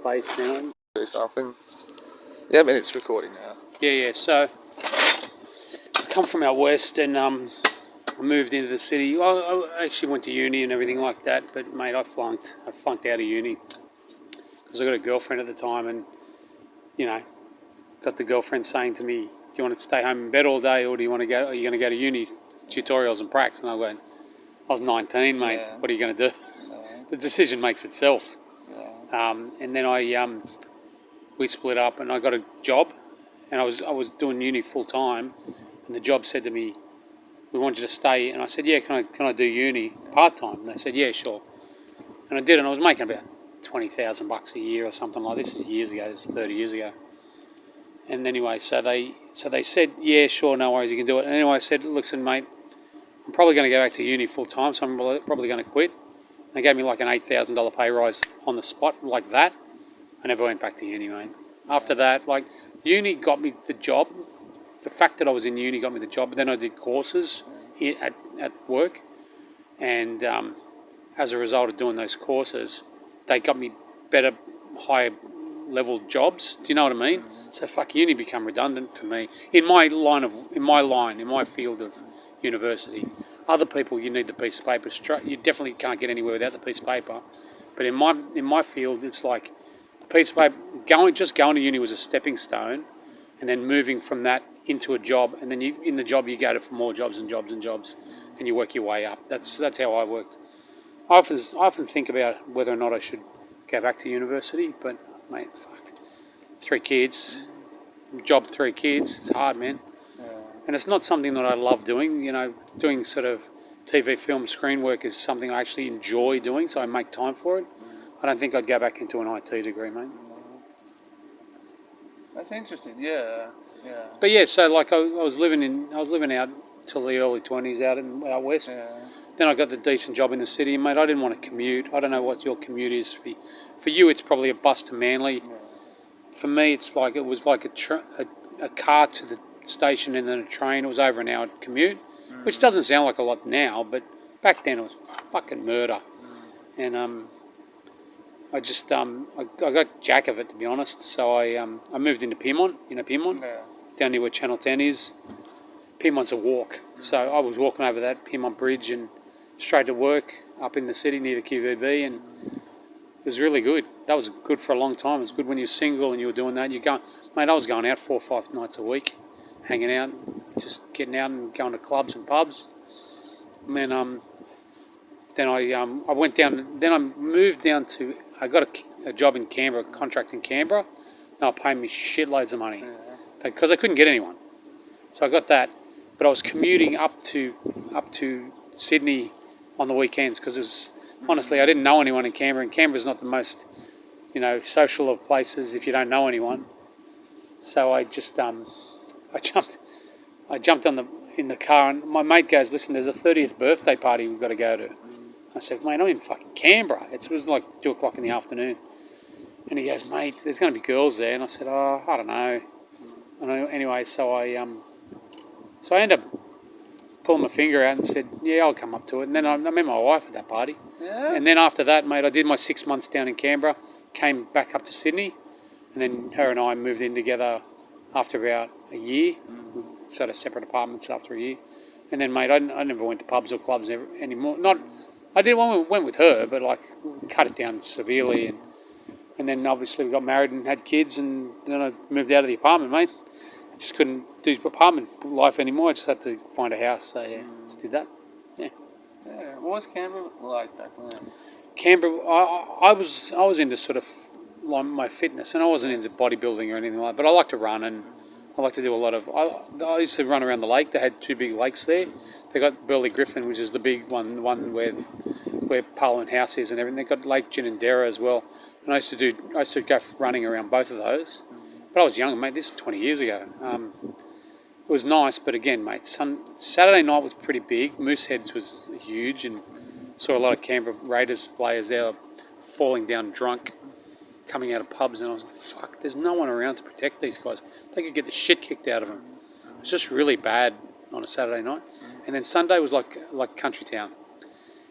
Space now. Do something. Yeah, I mean, it's recording now. Yeah. So I come from out west and I moved into the city. Well, I actually went to uni and everything like that, but mate, I flunked out of uni because I got a girlfriend at the time, and got the girlfriend saying to me, "Do you want to stay home in bed all day, or do you want to go? Are you going to go to uni tutorials and pracs?" And I went, "I was 19, mate. Yeah. What are you going to do?" The decision makes itself. Yeah. And then we split up, and I got a job, and I was doing uni full time, and the job said to me, "We want you to stay," and I said, "Yeah, can I do uni part time?" And they said, "Yeah, sure," and I did, and I was making about $20,000 a year or something like this. Is years ago. This is 30 years ago. And anyway, so they said, "Yeah, sure, no worries, you can do it." And anyway, I said, "Listen, mate, I'm probably going to go back to uni full time, so I'm probably going to quit." They gave me like an $8,000 pay rise on the spot, like that. I never went back to uni, mate. After that, like, uni got me the job. The fact that I was in uni got me the job. But then I did courses at work, and as a result of doing those courses, they got me better, higher level jobs. Do you know what I mean? So fuck, uni become redundant to me in my field of university. Other people, you need the piece of paper. You definitely can't get anywhere without the piece of paper. But in my field, it's like the piece of paper. Going to uni was a stepping stone, and then moving from that into a job, and then in the job you go to more jobs and jobs and jobs, and you work your way up. That's how I worked. I often think about whether or not I should go back to university, but mate, fuck, 3 kids, job 3 kids. It's hard, man. And it's not something that I love doing. Doing sort of TV, film, screen work is something I actually enjoy doing, so I make time for it. I don't think I'd go back into an IT degree, mate. That's interesting. Yeah. But yeah, so like I was living out till the early 20s out west. Yeah. Then I got the decent job in the city, mate. I didn't want to commute. I don't know what your commute is for you. It's probably a bus to Manly. Yeah. For me, it was like a car to the station and then a train. It was over an hour commute, which doesn't sound like a lot now, but back then it was fucking murder. And I just I got jack of it, to be honest. So I moved into Piedmont. You know Piedmont? Yeah. Down near where Channel 10 is. Piemont's a walk. So I was walking over that Piedmont Bridge and straight to work up in the city near the QVB, and it was really good. That was good for a long time. It was good when you were single and you were doing that. Mate, I was going out 4 or 5 nights a week, hanging out, just getting out and going to clubs and pubs. And then I went down. Then I moved down to. I got a job in Canberra, a contract in Canberra. They were paying me shitloads of money because I couldn't get anyone. So I got that, but I was commuting up to Sydney on the weekends because honestly I didn't know anyone in Canberra, and Canberra's not the most social of places if you don't know anyone. So I just I jumped in the car, and my mate goes, "Listen, there's a 30th birthday party we've got to go to." I said, "Mate, I'm in fucking Canberra." It was like 2 o'clock in the afternoon. And he goes, "Mate, there's going to be girls there." And I said, "Oh, I don't know." And anyway, so I ended up pulling my finger out and said, "Yeah, I'll come up to it." And then I met my wife at that party. Yeah. And then after that, mate, I did my 6 months down in Canberra, came back up to Sydney, and then her and I moved in together after about a year, sort of separate apartments after a year. And then, mate, I never went to pubs or clubs anymore. I went with her, but like cut it down severely. And then obviously we got married and had kids, and then I moved out of the apartment, mate. I just couldn't do apartment life anymore. I just had to find a house. So yeah, just did that. Yeah. Yeah. What was Canberra like back then? Canberra, I was into sort of like my fitness, and I wasn't into bodybuilding or anything like that, but I like to run, and I like to do a lot of... I used to run around the lake. They had 2 big lakes there. They got Burley Griffin, which is the big one, the one where Parliament House is and everything. They got Lake Ginninderra as well. And I used to go running around both of those. But I was young, mate. This is 20 years ago. It was nice, but again, mate, Saturday night was pretty big. Mooseheads was huge, and saw a lot of Canberra Raiders players there falling down drunk, coming out of pubs, and I was like, fuck, there's no one around to protect these guys. They could get the shit kicked out of them. It was just really bad on a Saturday night. And then Sunday was like country town.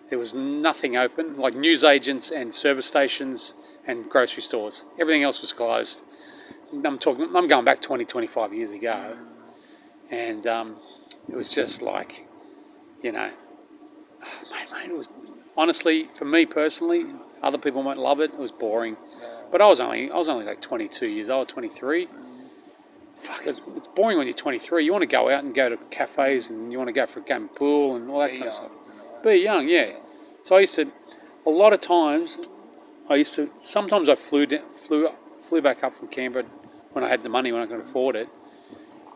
There was nothing open, like newsagents and service stations and grocery stores. Everything else was closed. I'm going back 20, 25 years ago, and it was just like, you know, mate, it was honestly, for me personally, other people might love it. It was boring, but I was only like 22 years old, 23. Fuck, it's boring when you're 23. You want to go out and go to cafes, and you want to go for a game of pool and all that kind of stuff. Be young, yeah. So I used to, a lot of times, sometimes I flew back up from Canberra when I had the money, when I could afford it.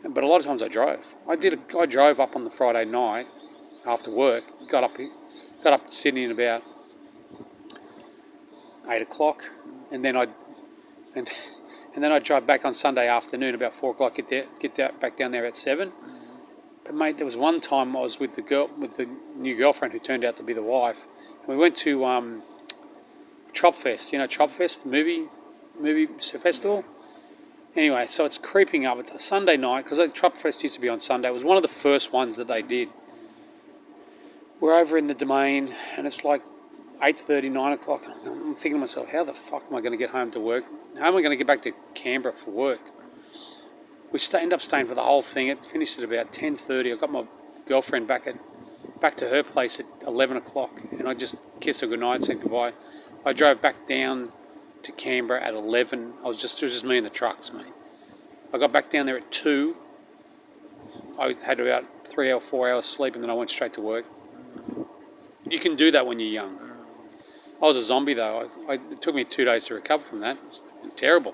But a lot of times I drove. I drove up on the Friday night after work, got up to Sydney at about 8 o'clock, and then I'd drive back on Sunday afternoon about 4 o'clock, get back down there at 7. But mate, there was one time I was with the new girlfriend who turned out to be the wife, and we went to Tropfest. You know Tropfest, the movie festival. Anyway, so it's creeping up. It's a Sunday night, because Tropfest used to be on Sunday. It was one of the first ones that they did. We're over in the Domain, and it's like 8:30, 9 o'clock. I'm thinking to myself, how the fuck am I going to get home to work? How am I going to get back to Canberra for work? We end up staying for the whole thing. It finished at about 10:30. I got my girlfriend back to her place at 11 o'clock, and I just kissed her goodnight and said goodbye. I drove back down to Canberra at 11. It was just me and the trucks, mate. I got back down there at 2. I had about 3 or 4 hours sleep, and then I went straight to work. You can do that when you're young. I was a zombie though. It took me 2 days to recover from that. It was terrible.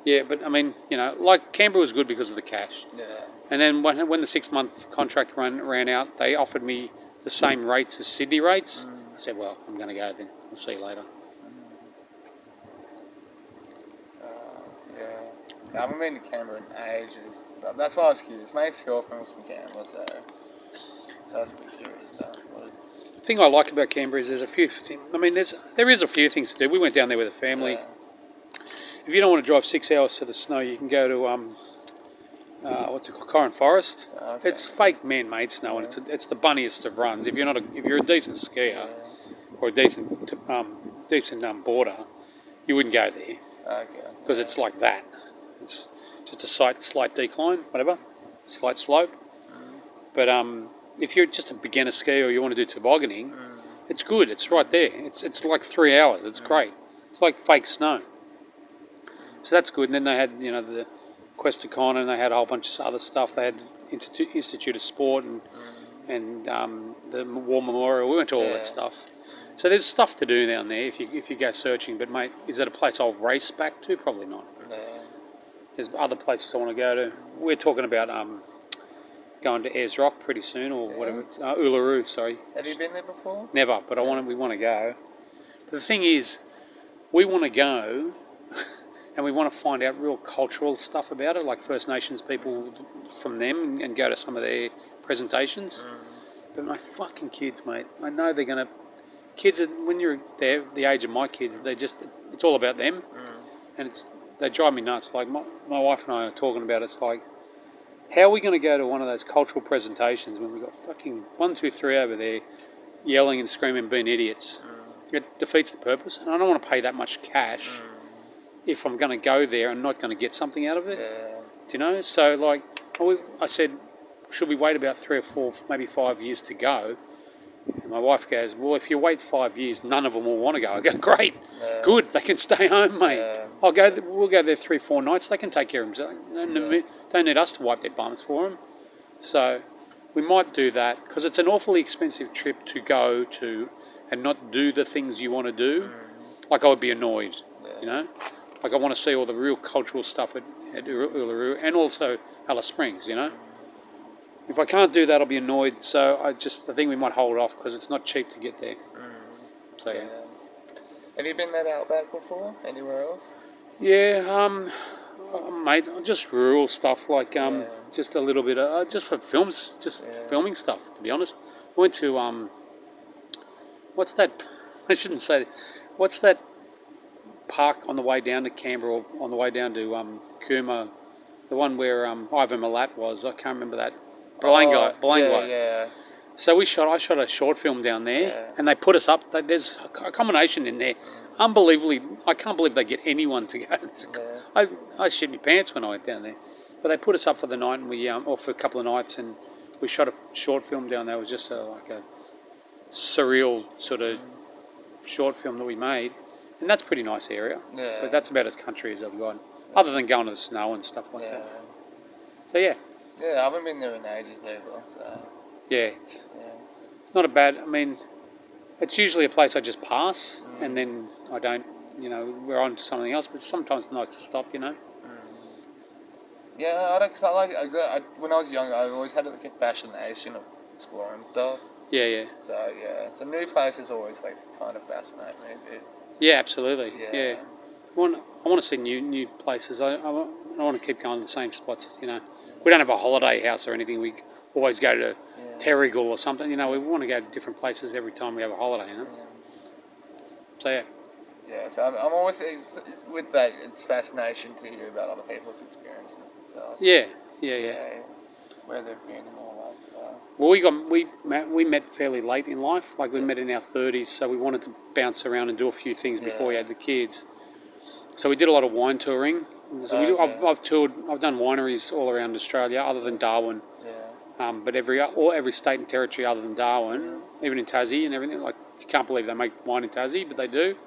Yeah, but I mean, you know, like Canberra was good because of the cash. Yeah. And then when the 6-month contract ran out, they offered me the same rates as Sydney rates. I said, well, I'm going to go then. I'll see you later. I haven't been to Canberra in ages. But that's why I was curious. My ex-girlfriend was from Canberra, so I was a bit curious about what is it. The thing I like about Canberra is there's a few things. I mean, there is a few things to do. We went down there with a family. Yeah. If you don't want to drive 6 hours to the snow, you can go to what's it called, Corran Forest. Okay. It's fake man-made snow, and it's the bunniest of runs. If you're a decent skier or a decent boarder, you wouldn't go there. Okay. Because it's like that. It's just a slight decline, whatever, slight slope. But if you're just a beginner skier or you want to do tobogganing, it's good. It's right there. It's like 3 hours. It's great. It's like fake snow. So that's good. And then they had, you know, the Questacon, and they had a whole bunch of other stuff. They had Institute of Sport and the War Memorial. We went to all that stuff. So there's stuff to do down there if you go searching. But mate, is that a place I'll race back to? Probably not. Yeah. There's other places I want to go to. We're talking about going to Ayers Rock pretty soon, or whatever. It's Uluru. Sorry. Have you been there before? Never, but we want to go. But the thing is, we want to go. And we want to find out real cultural stuff about it, like First Nations people from them, and go to some of their presentations. But my fucking kids, mate, I know they're going to... Kids, when you're there, the age of my kids, it's all about them. And they drive me nuts. Like, my wife and I are talking about it. It's like, how are we going to go to one of those cultural presentations when we've got fucking 1, 2, 3 over there yelling and screaming, being idiots? It defeats the purpose. And I don't want to pay that much cash if I'm going to go there and not going to get something out of it. Do you know? So, like, I said, should we wait about 3 or 4, maybe 5 years to go? And my wife goes, well, if you wait 5 years, none of them will want to go. I go, great, good, they can stay home, mate. We'll go there 3, 4 nights. They can take care of themselves. Don't need us to wipe their bums for them. So we might do that, because it's an awfully expensive trip to go to and not do the things you want to do. Like, I would be annoyed, you know? Like, I want to see all the real cultural stuff at Uluru and also Alice Springs, you know. If I can't do that, I'll be annoyed. So I think we might hold off, because it's not cheap to get there. So yeah. Have you been that outback before? Anywhere else? Yeah, mate, just rural stuff, like just a little bit of just for films, filming stuff. To be honest, I went to what's that? I shouldn't say. What's that park on the way down to Canberra, or on the way down to Cooma, the one where Ivan Milat was? I can't remember that. Belanglo. Yeah. So I shot a short film down there, and they put us up. There's a combination in there. unbelievably, I can't believe they get anyone to go to this. Yeah. I shit my pants when I went down there. But they put us up for the night, and or for a couple of nights, and we shot a short film down there. It was just like a surreal sort of short film that we made, and that's a pretty nice area. Yeah. But that's about as country as I've got, other than going to the snow and stuff like that. So yeah. Yeah, I haven't been there in ages either. So. Yeah, it's not a bad. I mean, it's usually a place I just pass, and then I don't. We're on to something else. But sometimes it's nice to stop. Yeah, when I was younger, I always had like a fascination of exploring stuff. Yeah. So new places always like kind of fascinate me a bit. Yeah, absolutely. Yeah. I want to see new places. I want to keep going to the same spots. We don't have a holiday house or anything. We always go to Terrigal or something. We want to go to different places every time we have a holiday. So yeah. Yeah, so I'm always with that. It's fascination to hear about other people's experiences and stuff. Yeah. Where they've been and all that. So. Well, we met fairly late in life. Like we met in our 30s, so we wanted to bounce around and do a few things before we had the kids. So we did a lot of wine touring. So I've done wineries all around Australia, other than Darwin. Yeah. But every state and territory other than Darwin, even in Tassie and everything. Like you can't believe they make wine in Tassie, but they do.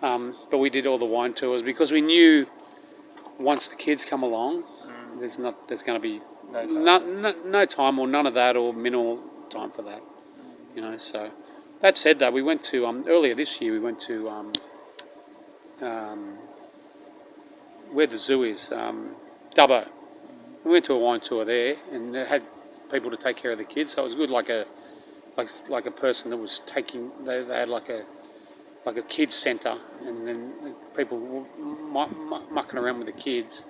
But we did all the wine tours because we knew once the kids come along, there's going to be no time or none of that or minimal time for that. So that said, though, we went to earlier this year. We went to where the zoo is, Dubbo. We went to a wine tour there, and they had people to take care of the kids. So it was good, like a person that was taking. They had like a kids centre, and then people were mucking around with the kids.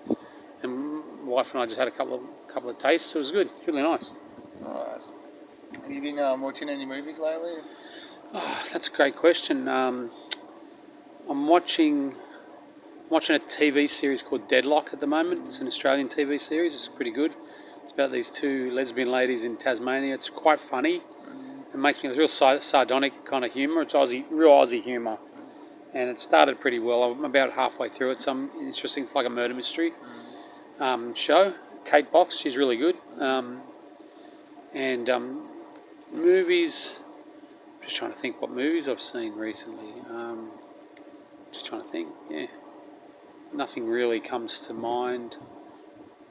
And wife and I just had a couple of tastes. It was good. It's really nice. Nice. Have you been watching any movies lately? Oh, that's a great question. I'm watching a TV series called Deadlock at the moment. It's an Australian TV series. It's pretty good. It's about these two lesbian ladies in Tasmania. It's quite funny. It makes me real sardonic kind of humour. It's real Aussie humour. And it started pretty well. I'm about halfway through it. Some interesting. It's like a murder mystery show. Kate Box, she's really good. And movies. Just trying to think what movies I've seen recently. Just trying to think. Yeah, nothing really comes to mind.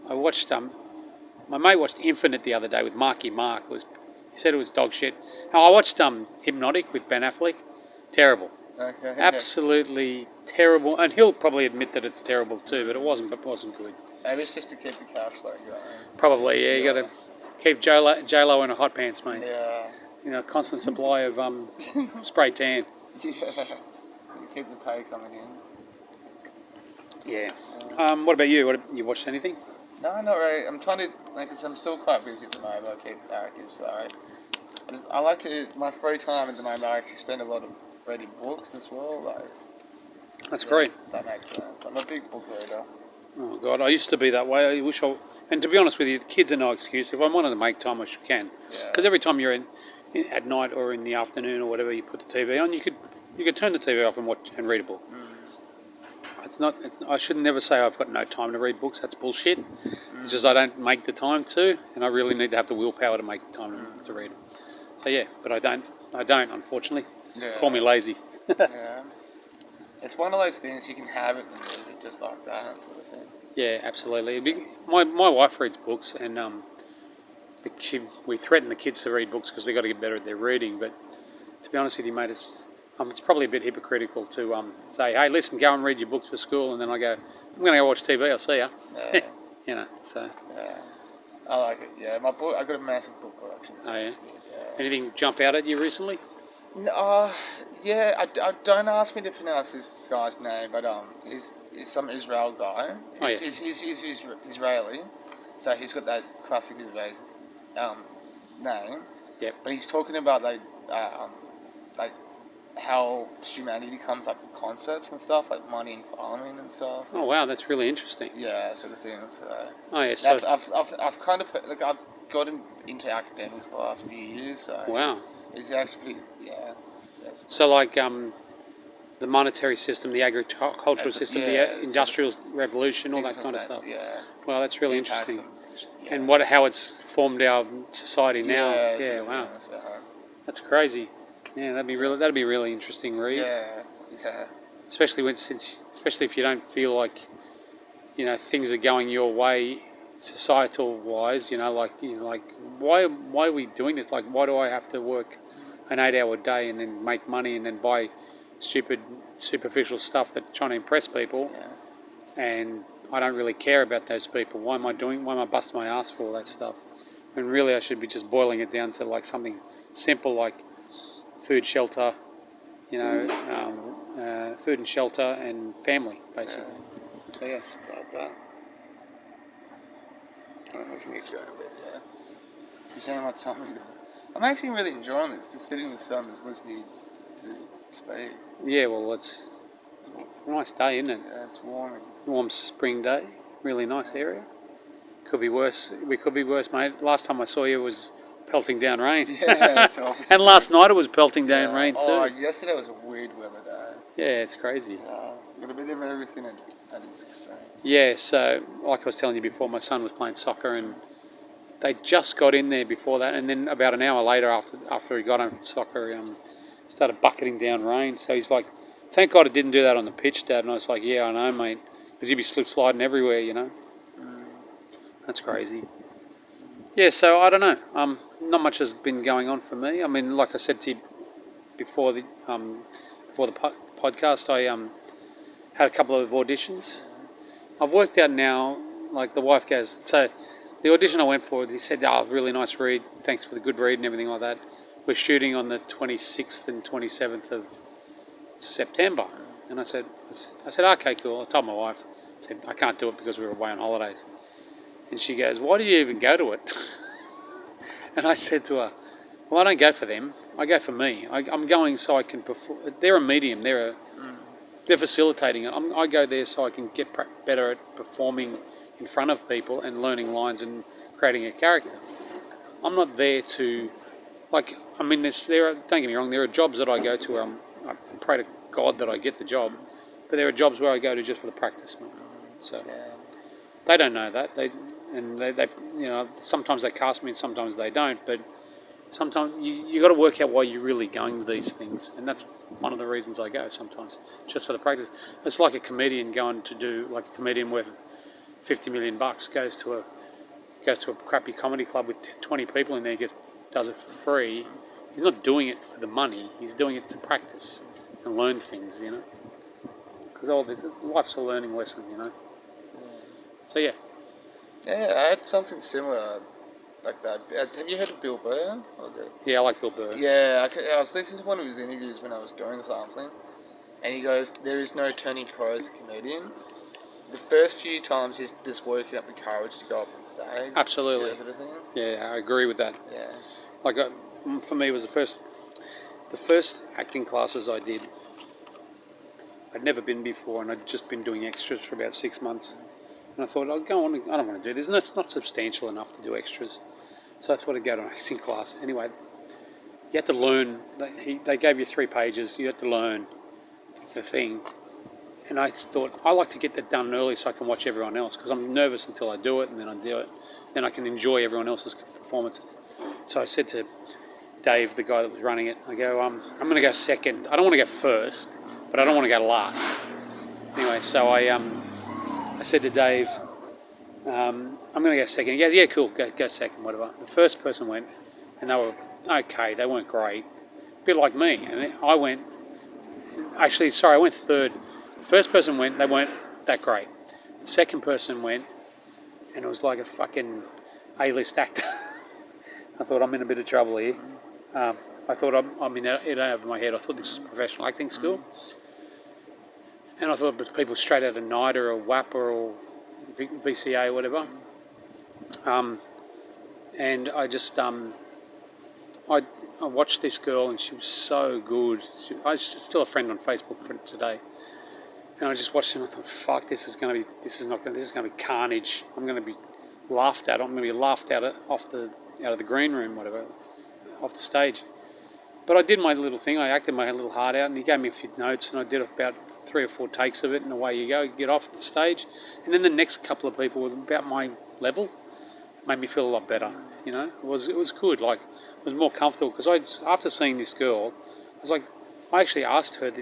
I watched my mate watched Infinite the other day with Marky Mark. He said it was dog shit. Now, I watched Hypnotic with Ben Affleck. Terrible. Okay. Absolutely terrible. And he'll probably admit that it's terrible too, but it wasn't good. Maybe it's just to keep the cash flow going. Probably, yeah. You got to keep J-Lo in a hot pants, mate. Yeah. Constant supply of spray tan. Yeah. Keep the pay coming in. Yeah. What about you? You watched anything? No, not really. I'm trying to, I'm still quite busy at the moment. I keep active, so I like to, my free time at the moment, I actually spend a lot of reading books as well. That's great. That makes sense. I'm a big book reader. Oh, God, I used to be that way. And to be honest with you, kids are no excuse. If I wanted to make time, I can. Because every time you're in at night or in the afternoon or whatever, you put the TV on, you could turn the TV off and watch and read a book. I should never say I've got no time to read books. That's bullshit. It's just I don't make the time to, and I really need to have the willpower to make the time to read them. So yeah, but I don't, unfortunately. Yeah. Call me lazy. Yeah. It's one of those things you can have it and lose it just like that sort of thing. Yeah, absolutely. My wife reads books, and we threaten the kids to read books because they've got to get better at their reading. But to be honest with you, mate, it's probably a bit hypocritical to say, hey, listen, go and read your books for school, and then I go, I'm going to go watch TV. I'll see ya. Yeah. So. Yeah. I like it. Yeah, my book. I got a massive book collection. So yeah. Anything jump out at you recently? No, yeah. I don't ask me to pronounce this guy's name, but he's some Israel guy. He's Israeli, so he's got that classic Israeli name. Yep. But he's talking about like how humanity comes up with concepts and stuff like money and farming and stuff. Oh wow, that's really interesting. Yeah, sort of thing. So. Oh yeah. So I've kind of I've gotten into academics the last few years. So. Wow. It's actually, yeah. So the monetary system, the agricultural system, the industrial revolution, all that kind of stuff. Yeah. Well, that's really interesting. And how it's formed our society now. Yeah, wow. That's crazy. Yeah, that'd be really interesting read. Yeah. Especially if you don't feel like, things are going your way, societal wise. Like why are we doing this? Like, why do I have to work an 8-hour day and then make money and then buy stupid, superficial stuff that's trying to impress people? Yeah. And I don't really care about those people. Why am I busting my ass for all that stuff? When really I should be just boiling it down to like something simple like food, shelter, food and shelter and family, basically. Yeah. So yeah, like that. I don't know if you need to go to bed, yeah. Does it sound like something? I'm actually really enjoying this, just sitting in the sun, just listening to speak. Yeah, well, it's a nice day, isn't it? Yeah, it's warm. Warm spring day, really nice area. Could be worse. We could be worse, mate. Last time I saw you was pelting down rain. Yeah, it's opposite. And last night it was pelting down rain too. Oh, yesterday was a weird weather day. Yeah, it's crazy. Got a bit of everything at its extreme. Yeah, so like I was telling you before, my son was playing soccer and they just got in there before that, and then about an hour later after he got home from soccer, started bucketing down rain. So he's like, "Thank God it didn't do that on the pitch, Dad." And I was like, "Yeah, I know, mate, because you'd be slip sliding everywhere, That's crazy. Yeah, so I don't know. Not much has been going on for me. I mean, like I said to you before the podcast, I had a couple of auditions. I've worked out now. Like the wife goes, so the audition I went for, he said, "Oh, really nice read. Thanks for the good read and everything like that. We're shooting on the 26th and 27th of September." And I said, "Okay, cool." I told my wife, I said, "I can't do it because we were away on holidays." And she goes, "Why did you even go to it?" And I said to her, "Well, I don't go for them. I go for me. I'm going so I can perform. They're a medium. They're facilitating it. I go there so I can get better at performing in front of people and learning lines and creating a character. I'm not there to, don't get me wrong, there are jobs that I go to where I pray to God that I get the job, but there are jobs where I go to just for the practice, man. So they don't know that. They sometimes they cast me and sometimes they don't, but sometimes you got to work out why you're really going to these things, and that's one of the reasons I go sometimes, just for the practice. It's like a comedian going to do, like a comedian worth $50 million goes to a crappy comedy club with 20 people in there, does it for free. He's not doing it for the money. He's doing it to practice and learn things, because all this life's a learning lesson, So yeah. Yeah, I had something similar like that. Have you heard of Bill Burr? Yeah, I like Bill Burr. Yeah, I was listening to one of his interviews when I was doing something, and he goes, "There is no turning pro as a comedian. The first few times he's just working up the courage to go up on stage." Absolutely. Sort of thing. Yeah, I agree with that. Yeah. Like, for me, it was the first acting classes I did. I'd never been before, and I'd just been doing extras for about 6 months. And I thought, I don't want to do this. And it's not substantial enough to do extras. So I thought I'd go to an acting class. Anyway, you had to learn. They gave you 3 pages. You had to learn the thing. And I thought, I like to get that done early so I can watch everyone else, because I'm nervous until I do it, and then I do it. Then I can enjoy everyone else's performances. So I said to Dave, the guy that was running it, I go, I'm going to go second. I don't want to go first, but I don't want to go last. Anyway, so I said to Dave, I'm going to go second. He goes, "Yeah, cool, go second, whatever." The first person went, and they were okay. They weren't great. A bit like me. And I went third. The first person went, they weren't that great. The second person went, and it was like a fucking A-list actor. I thought, I'm in a bit of trouble here. I thought I'm in it over my head. I thought this was professional acting school. And I thought it was people straight out of NIDA or WAPA or VCA or whatever. And I just, I watched this girl and she was so good. She's still a friend on Facebook for today. And I just watched her and I thought, fuck, this is going to be carnage. I'm going to be laughed at. I'm going to be laughed out of the green room, whatever, off the stage. But I did my little thing. I acted my little heart out, and he gave me a few notes, and I did about 3 or 4 takes of it, and away you go. You get off the stage, and then the next couple of people were about my level. Made me feel a lot better. You know, it was good. Like, it was more comfortable because after seeing this girl, I was like, I actually asked her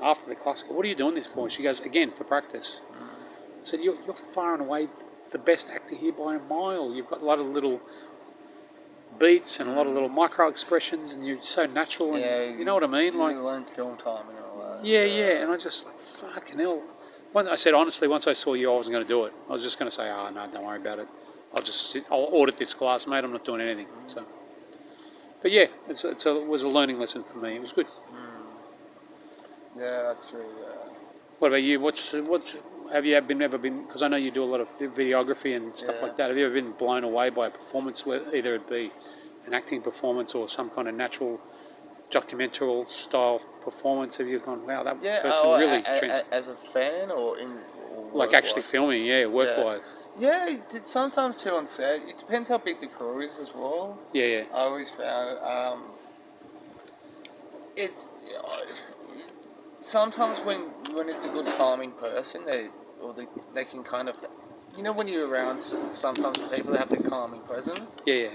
after the class, what are you doing this for? And she goes, again, for practice. I said, you're far and away the best actor here by a mile. You've got a lot of little beats and a lot of little micro expressions, and you're so natural. And you know what I mean? Like learn film timing and all that. Yeah. And I just like, fucking hell. I said honestly, once I saw you, I wasn't going to do it. I was just going to say, no, don't worry about it. I'll audit this class, mate. I'm not doing anything. So, but yeah, it was a learning lesson for me. It was good. Yeah, that's true. Yeah. What about you? Have you ever been? Because I know you do a lot of videography and stuff like that. Have you ever been blown away by a performance, either it be an acting performance or some kind of natural documentary style performance? Have you gone, wow, that person really as a fan or like actually filming, work-wise? Yeah, sometimes too on set. It depends how big the crew is as well. Yeah. I always found it's sometimes when it's a good calming person, they can kind of, when you're around sometimes people that have the calming presence. Yeah.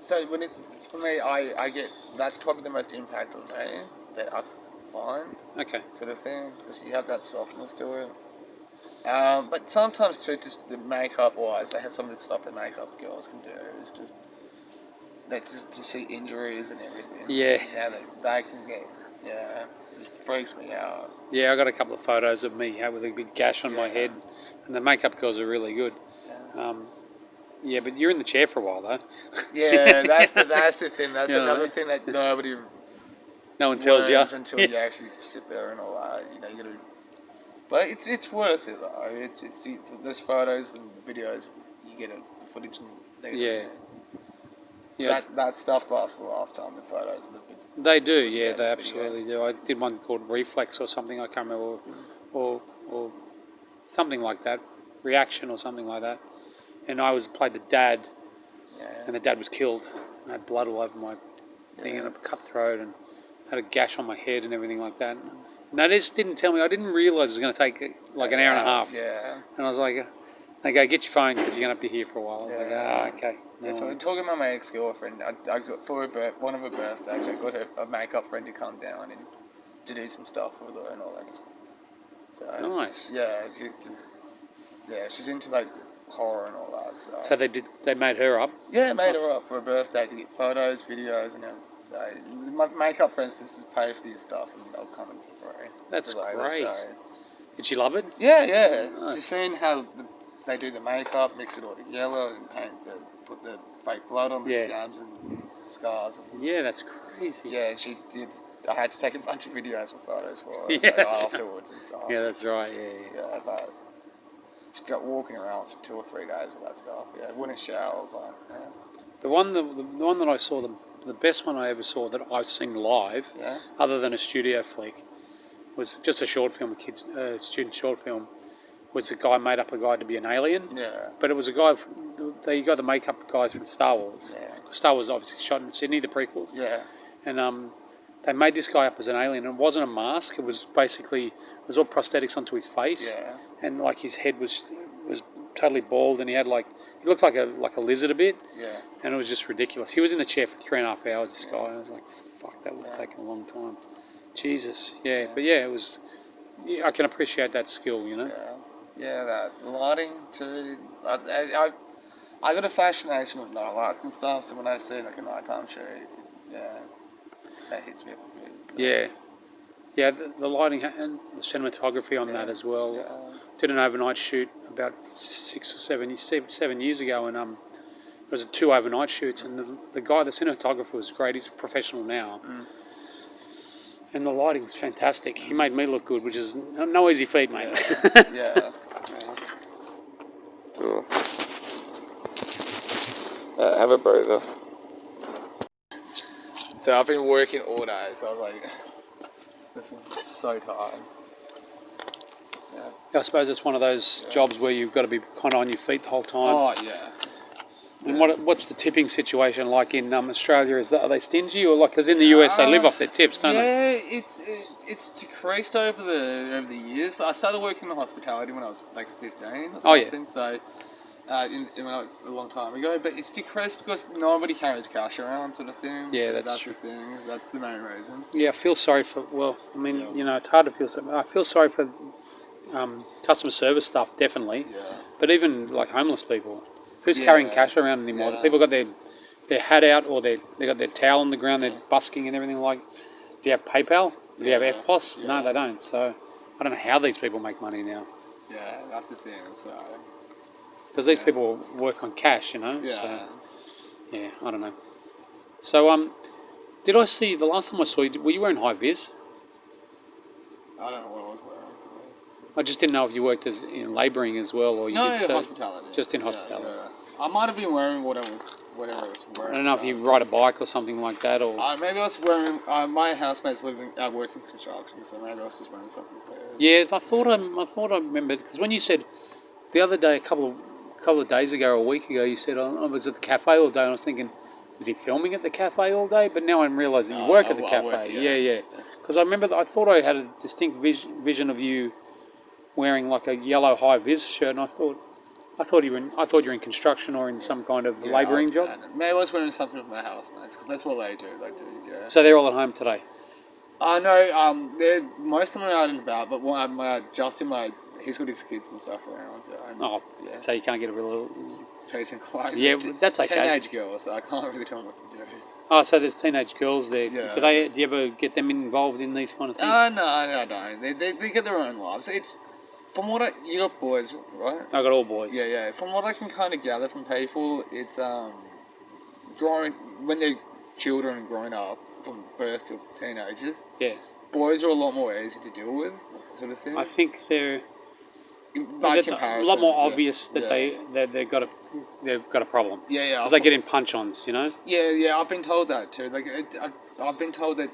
So when it's for me, I get that's probably the most impact on me that I find. Okay. Sort of thing, because you have that softness to it. But sometimes too, just the makeup wise, they have some of the stuff that makeup girls can do is just to see injuries and everything. Yeah. Yeah, they can get. Yeah, it freaks me out. Yeah, I got a couple of photos of me with a big gash on my head, and the makeup girls are really good. Yeah. But you're in the chair for a while though. Yeah, that's the thing. That's another thing that no one tells you until you actually sit there and all that. You gotta. But it's worth it though. It's those photos and videos you get the footage and that stuff lasts a lifetime. The photos and the videos. They do, yeah, they absolutely do. I did one called Reflex or something, I can't remember, or something like that, Reaction or something like that. And I played the dad, and the dad was killed. I had blood all over my thing and a cut throat and had a gash on my head and everything like that. And they just didn't tell me. I didn't realise it was going to take like an hour and a half. Yeah. And I was like, they go, get your phone because you're going to have to be here for a while. I was like, okay. No. Talking about my ex-girlfriend, I got for one of her birthdays, I got a makeup friend to come down and to do some stuff with her and all that. So nice. Yeah, she's into like horror and all that. So they made her up? Yeah, made her up for her birthday to get photos, videos, and everything. So my makeup friends just pay for this stuff and they'll come in for free. That's great. Did she love it? Yeah. Nice. Just seeing how they do the makeup, mix it all together, and put the fake blood on the scabs and scars. Yeah, that's crazy. Yeah, I had to take a bunch of videos and photos for her afterwards and stuff. Yeah, that's right. Yeah, but she got walking around for 2 or 3 days with that stuff. Yeah, wouldn't shower, but The one that I saw, the best one I ever saw that I've seen live, other than a studio flick, was just a short film, a student short film. Was a guy made up a guy to be an alien. Yeah. But it was a guy. They got the makeup guys from Star Wars. Yeah. Star Wars obviously shot in Sydney, the prequels. Yeah. And they made this guy up as an alien. And it wasn't a mask. It was all prosthetics onto his face. Yeah. And like his head was totally bald, and he looked like a lizard a bit. Yeah. And it was just ridiculous. He was in the chair for 3.5 hours. This guy. I was like, fuck, that would have taken a long time. Jesus. Yeah. But yeah, it was. Yeah, I can appreciate that skill. Yeah. Yeah, that lighting too. I got a fascination with night lights and stuff. So when I see like a nighttime shoot, that hits me up a bit. So. Yeah, the lighting and the cinematography on that as well. Yeah. Did an overnight shoot about 6 or 7 years ago, and it was 2 overnight shoots. And the cinematographer was great. He's a professional now. And the lighting's fantastic. He made me look good, which is no easy feat, mate. Yeah. Cool. Have a breather. So I've been working all day, so I was like, so tired. Yeah. I suppose it's one of those jobs where you've got to be kind of on your feet the whole time. Oh, yeah. And what's the tipping situation like in Australia? Are they stingy, or like, because in the US they live off their tips, don't they? Yeah, it's decreased over the years. I started working in hospitality when I was like 15 or something. So a long time ago, but it's decreased because nobody carries cash around, sort of thing. Yeah, so that's true. The thing. That's the main reason. Yeah, I feel sorry for. Well, I mean, it's hard to feel sorry. I feel sorry for customer service stuff, definitely. Yeah. But even like homeless people, who's carrying cash around anymore? The people got their hat out, or they got their towel on the ground, they're busking and everything. Like, do you have PayPal? Do you have EFTPOS? No, they don't. So I don't know how these people make money now. Yeah, that's the thing. So because these people work on cash, Yeah. So, yeah, I don't know. So did I see the last time I saw you? Were you wearing high vis? I don't know what I was wearing. I just didn't know if you worked in labouring as well, or you did hospitality. Just in hospitality. Yeah. I might have been wearing whatever I was wearing. I don't know if you ride a bike or something like that, or maybe I was wearing. My housemate's working construction, so maybe I was just wearing something for her. Yeah, I thought I remembered, because when you said the other day, a couple of days ago or a week ago, you said I was at the cafe all day, and I was thinking, is he filming at the cafe all day? But now I'm realising you work at the cafe. Yeah. Because I remember I thought I had a distinct vision of you wearing like a yellow high vis shirt, and I thought you were in construction or in some kind of labouring job. Maybe I was wearing something with my housemates, because that's what they do. Yeah. So they're all at home today. No, most of them are out and about, but Justin, he's got his kids and stuff around. So so you can't get a real chasing quiet. Yeah, that's okay. Teenage girls, so I can't really tell them what to do. Oh, so there's teenage girls there. Yeah. Do you ever get them involved in these kind of things? No, I don't. They get their own lives. It's from what you got boys, right? I got all boys. Yeah. From what I can kind of gather from people, it's when they're children and growing up from birth to teenagers. Yeah. Boys are a lot more easy to deal with, sort of thing. I think it's a lot more obvious that they've got a problem. Yeah. Because they get in punch-ons, Yeah. I've been told that too. I've been told that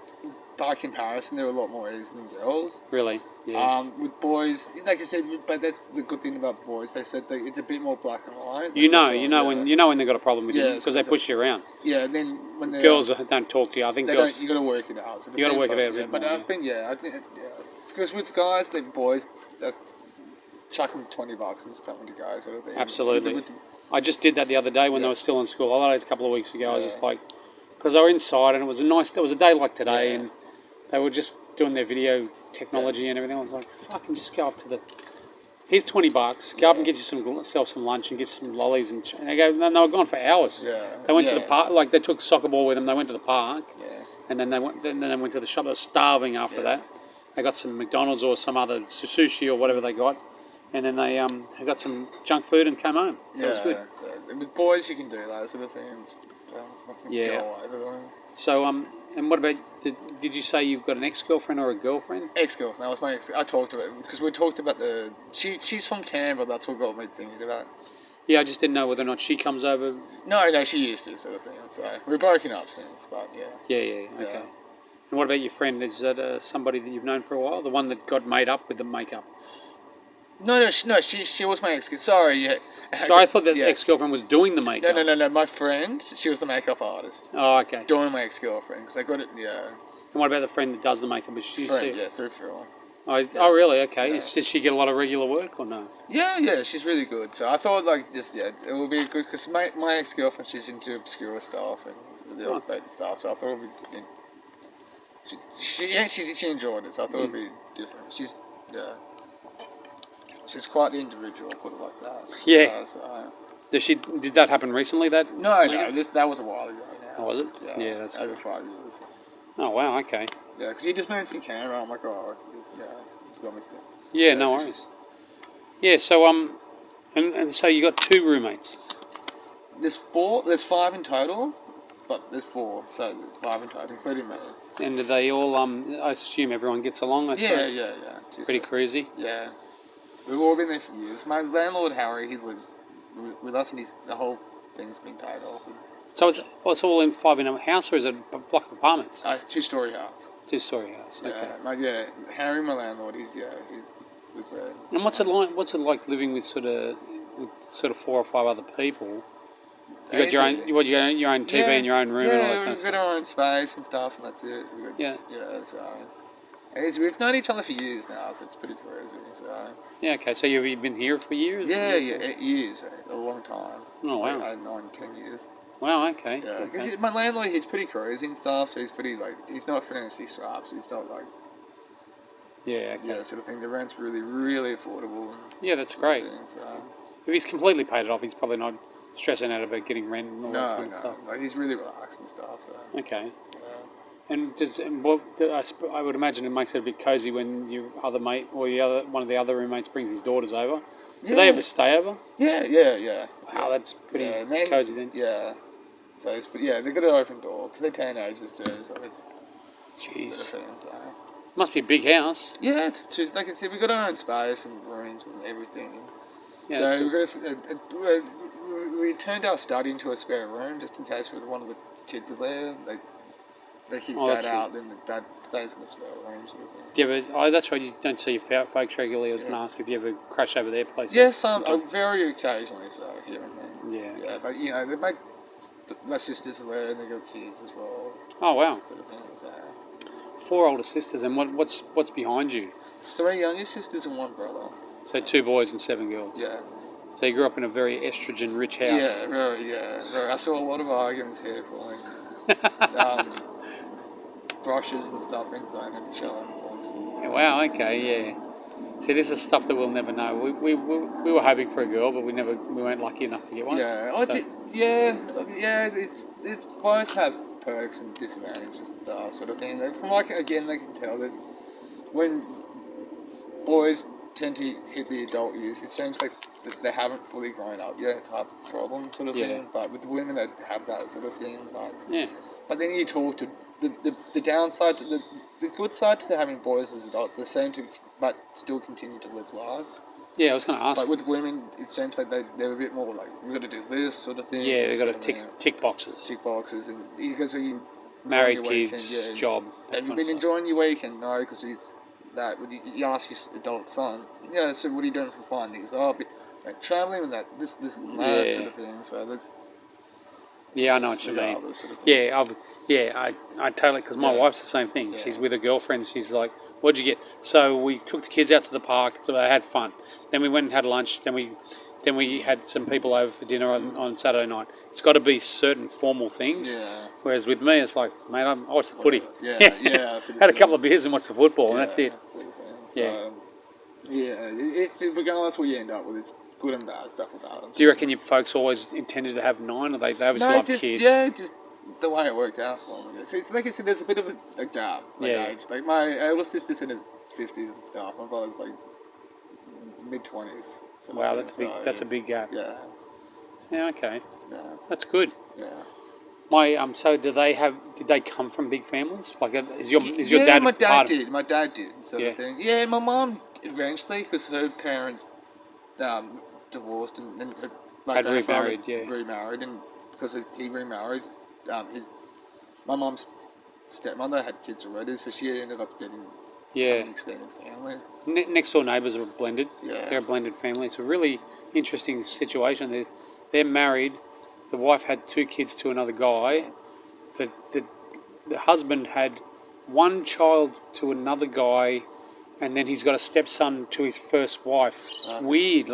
by comparison, they're a lot more easy than girls. Really? Yeah. With boys, like I said, but that's the good thing about boys. They said that it's a bit more black and white. You know when they've got a problem with you, because they push you around. Yeah, and then when girls don't talk to you, I think girls. You got to work it out. You got to work it out a bit more. But I think because with guys, the boys, chuck them $20 and stuff to guys, sort of thing. Absolutely. I just did that the other day when they were still in school. Holidays a couple of weeks ago. I was just like, because they were inside and it was a day like today, and they were just doing their video technology and everything. I was like, fucking just go up to here's $20. Go up and get yourself some lunch and get some lollies and they go. And they were gone for hours. Yeah. They went to the park. Like they took a soccer ball with them. They went to the park. Yeah. And then they went to the shop. They were starving after that. They got some McDonald's or some other sushi or whatever they got. And then they got some junk food and came home. So it was good. So with boys, you can do that sort of things. So and what about? Did you say you've got an ex-girlfriend or a girlfriend? Ex-girlfriend. That was my ex. I talked about it because we talked about she's from Canberra. That's what got me thinking about. Yeah, I just didn't know whether or not she comes over. No, she used to, sort of thing. So we're broken up since, but yeah. Okay. And what about your friend? Is that somebody that you've known for a while? The one that got made up with the makeup? No, she was my ex. Sorry, yeah. So I thought that ex-girlfriend was doing the makeup. No. My friend, she was the makeup artist. Oh, okay. Doing my ex-girlfriend, because I got it, And what about the friend that does the makeup? Is she through Phil. Oh, really? Okay. Yeah. Did she get a lot of regular work or no? Yeah, she's really good. So I thought, it would be good, because my ex-girlfriend, she's into obscure stuff and really updated stuff, so I thought it would be... She enjoyed it, so I thought it would be different. She's quite the individual, put it like that. Yeah. Did that happen recently? No. That was a while ago now. Oh, was it? Yeah, that's over 5 years. Oh wow, okay. Yeah, because you just mentioned Canberra. I'm like, it's got me thinking. Yeah, no worries. Yeah, so and so you got 2 roommates. There's 4. There's 5 in total, but there's 4, so there's 5 in total, including me. And do they all? I assume everyone gets along. I suppose. Yeah. Pretty cruisy. Yeah. We've all been there for years. My landlord, Harry, he lives with us, and the whole thing's been paid off. So it's all in 5 in a house, or is it a block of apartments? 2-story house. 2-story house. Okay. Harry, my landlord, he lives there. And what's it like? What's it like living with sort of 4 or 5 other people? You got your own. You got your own TV in your own room and all that kind of we've got our own space and stuff, and that's it. Yeah. Yeah. So we've known each other for years now, so it's pretty crazy. So. Yeah. Okay. So you've been here for years? Yeah. Years, a long time. Oh wow. Like 9, 10 years. Wow. Okay. Yeah. Because my landlord, he's pretty crazy and stuff. So he's pretty he's not fancy straps. So he's not like. Yeah. Okay. Yeah, sort of thing. The rent's really, really affordable. Yeah, that's great. So. If he's completely paid it off, he's probably not stressing out about getting rent and all that kind of stuff. Like he's really relaxed and stuff. So. Okay. Yeah. And I would imagine it makes it a bit cozy when your other mate or one of the other roommates brings his daughters over. Yeah. Do they ever stay over? Yeah. Wow, that's pretty cozy then. Yeah. So they've got an open door because they're teenagers too. So it's. Jeez. So. Must be a big house. Yeah, it's just like I said, we've got our own space and rooms and everything. Yeah, so we turned our study into a spare room just in case one of the kids are there. They kick that out, then that stays in the spare room. Sort of thing. Do you ever? That's right. You don't see your folks regularly. I was going to ask if you ever crash over their place. Yes, very occasionally, so here and then. Yeah. Yeah, but my sisters are there and they got kids as well. Oh wow. Sort of thing, so. 4 older sisters, and what's behind you? 3 younger sisters and 1 brother. So 2 boys and 7 girls. Yeah. So you grew up in a very estrogen-rich house. Yeah, very. I saw a lot of arguments here, pulling brushes and stuff inside and shelling blocks. Wow. Okay. Yeah. See, this is stuff that we'll never know. We were hoping for a girl, but we weren't lucky enough to get one. Yeah. So. It's both have perks and disadvantages and stuff, sort of thing. From they can tell that when boys tend to hit the adult years, it seems like they haven't fully grown up yet, type of problem, sort of thing. But with women that have that sort of thing, but then you talk to the downside, to the good side to having boys as adults, they seem to, but still continue to live life. Yeah, I was going to ask. But with women, it seems like they're a bit more like, we've got to do this sort of thing. Yeah, they've got to tick boxes. Tick boxes, and because you married kids, job. Have you been enjoying your weekend? No, because it's that. You ask your adult son, so what are you doing for fun? He goes, travelling and this and that sort of thing. So that's. Yeah, I know what you mean. Sort of I totally, because my wife's the same thing. Yeah. She's with her girlfriend. She's like, "What'd you get?" So we took the kids out to the park. They had fun. Then we went and had lunch. Then we had some people over for dinner on Saturday night. It's got to be certain formal things. Yeah. Whereas with me, it's like, mate, I watched the footy. Yeah. Had a couple of beers and watched the football, and that's it. It's regardless what you end up with, it's good and bad stuff about them. Do you reckon your folks always intended to have 9, or they obviously love kids? Yeah, just the way it worked out for them. So like I said, there's a bit of a gap. Age. Like my elder sister's in her 50s and stuff. My brother's like mid-20s. Wow, that's a big gap. Yeah. Yeah. Okay. Yeah. That's good. Yeah. So did they come from big families? Like, is your dad? My dad did. Sort of thing. Yeah, my mum eventually, because her parents divorced and then my remarried. Remarried, and because he remarried, my mum's stepmother had kids already, so she ended up getting an extended family. Next door neighbours are blended. Yeah. They're a blended family. It's a really interesting situation. They're married. The wife had 2 kids to another guy. The husband had 1 child to another guy, and then he's got a stepson to his first wife. It's weird.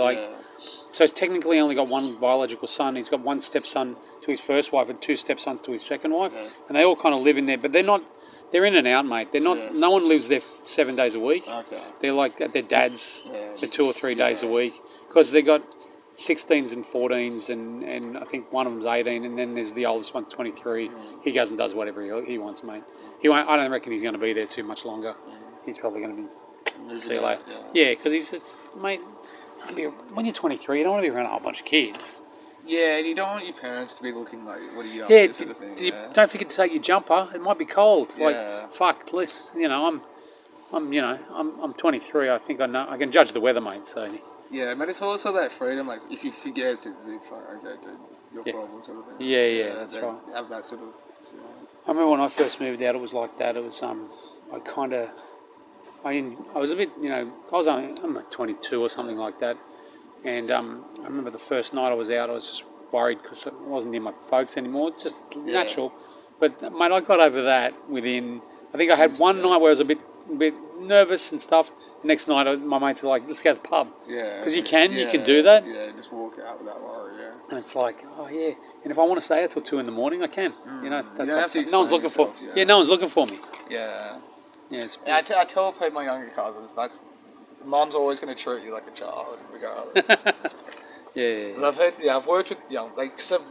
So he's technically only got 1 biological son. He's got 1 stepson to his first wife and 2 stepsons to his second wife. Yeah. And they all kind of live in there, but they're not. They're in and out, mate. They're not. Yeah. No one lives there 7 days a week. Okay. They're like at their dad's for 2 or 3 days a week, because they got 16s and 14s, and I think one of them's 18, and then there's the oldest one's 23. He goes and does whatever he wants, mate. He won't. I don't reckon he's going to be there too much longer. He's probably going to be. See you later. Yeah, because mate. When you're 23, you don't want to be around a whole bunch of kids. Yeah, and you don't want your parents to be looking like, what are you up to, sort of thing. Don't forget to take your jumper. It might be cold. Yeah. I'm 23. I think I can judge the weather, mate. So. Yeah, but it's also that freedom. Like, if you forget, it's fine. Okay, dude, your problem, sort of thing. Yeah, that's right. Have that sort of. I remember when I first moved out, it was like that. It was I was a bit, I'm like 22 or something like that, and I remember the first night I was out, I was just worried because I wasn't near my folks anymore. It's just natural. But mate, I got over that within. I think I had one night where I was a bit nervous and stuff. The next night, my mates were like, "Let's go to the pub." Yeah. Because you can do that. Yeah, just walk out without worry. Yeah. And it's like, oh yeah. And if I want to stay out till 2 a.m, I can. You know, you don't have to no one's looking yourself, for. No one's looking for me. Yeah. Yeah. It's, I tell people, my younger cousins, that's mum's always going to treat you like a child, regardless. yeah. I've heard, I've worked with like some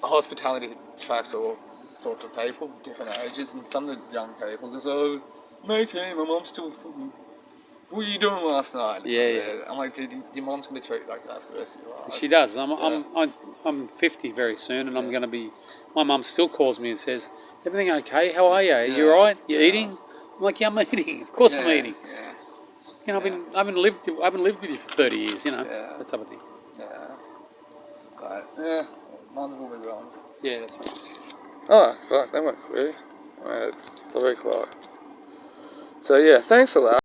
hospitality attracts all sorts of people, different ages, and some of the young people go, "Oh, mate, my mum's still. What were you doing last night?" Yeah. I'm like, dude, your mum's going to treat you like that for the rest of your life. She does. I'm 50 very soon, and I'm going to be. My mum still calls me and says, "Is everything okay? How are you? Are you all right? You eating?" I'm like, "Yeah, I'm eating. Of course, I'm eating." Yeah. You know, I haven't lived with you for 30 years. You know, that type of thing. Yeah. Right. Yeah. Mums will be wrong. Yeah, that's right. Oh, fuck, that went quick. Alright, it's 3 o'clock. So, yeah, thanks a lot.